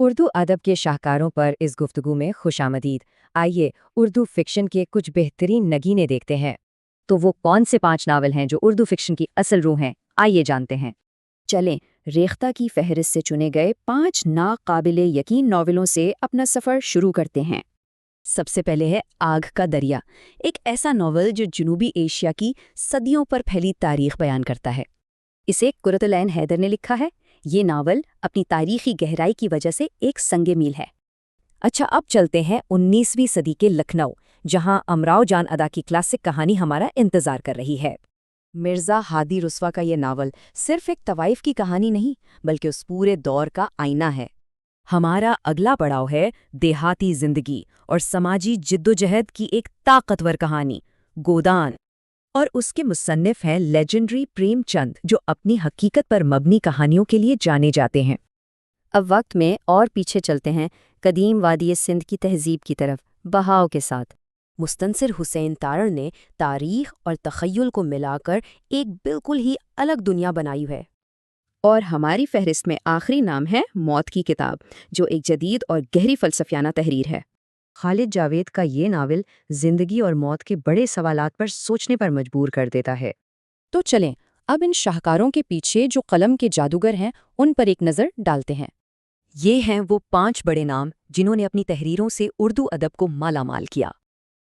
اردو ادب کے شاہکاروں پر اس گفتگو میں خوش آمدید۔ آئیے اردو فکشن کے کچھ بہترین نگینے دیکھتے ہیں۔ تو وہ کون سے 5 ناول ہیں جو اردو فکشن کی اصل روح ہیں، آئیے جانتے ہیں۔ چلیں ریختہ کی فہرست سے چنے گئے 5 ناقابل یقین ناولوں سے اپنا سفر شروع کرتے ہیں۔ سب سے پہلے ہے آگ کا دریا، ایک ایسا ناول جو جنوبی ایشیا کی صدیوں پر پھیلی تاریخ بیان کرتا ہے۔ اسے قرۃ العین حیدر نے لکھا ہے۔ یہ ناول اپنی تاریخی گہرائی کی وجہ سے ایک سنگ میل ہے۔ اچھا، اب چلتے ہیں 19ویں صدی کے لکھنؤ، جہاں امراؤ جان ادا کی کلاسک کہانی ہمارا انتظار کر رہی ہے۔ مرزا ہادی رسوا کا یہ ناول صرف ایک طوائف کی کہانی نہیں، بلکہ اس پورے دور کا آئینہ ہے۔ ہمارا اگلا پڑاؤ ہے دیہاتی زندگی اور سماجی جدوجہد کی ایک طاقتور کہانی، گودان، اور اس کے مصنف ہیں لیجنڈری پریم چند، جو اپنی حقیقت پر مبنی کہانیوں کے لیے جانے جاتے ہیں۔ اب وقت میں اور پیچھے چلتے ہیں قدیم وادی سندھ کی تہذیب کی طرف، بہاؤ کے ساتھ۔ مستنصر حسین تارڑ نے تاریخ اور تخیل کو ملا کر ایک بالکل ہی الگ دنیا بنائی ہے۔ اور ہماری فہرست میں آخری نام ہے موت کی کتاب، جو ایک جدید اور گہری فلسفیانہ تحریر ہے۔ خالد جاوید کا یہ ناول زندگی اور موت کے بڑے سوالات پر سوچنے پر مجبور کر دیتا ہے۔ تو چلیں اب ان شاہکاروں کے پیچھے جو قلم کے جادوگر ہیں ان پر ایک نظر ڈالتے ہیں۔ یہ ہیں وہ 5 بڑے نام جنہوں نے اپنی تحریروں سے اردو ادب کو مالا مال کیا۔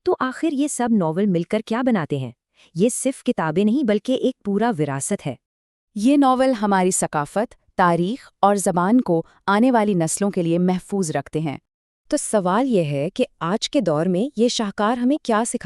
تو آخر یہ سب ناول مل کر کیا بناتے ہیں؟ یہ صرف کتابیں نہیں بلکہ ایک پورا وراثت ہے۔ یہ ناول ہماری ثقافت، تاریخ اور زبان کو آنے والی نسلوں کے لیے محفوظ رکھتے ہیں۔ تو سوال یہ ہے کہ آج کے دور میں یہ شاہکار ہمیں کیا سکھاتے ہیں؟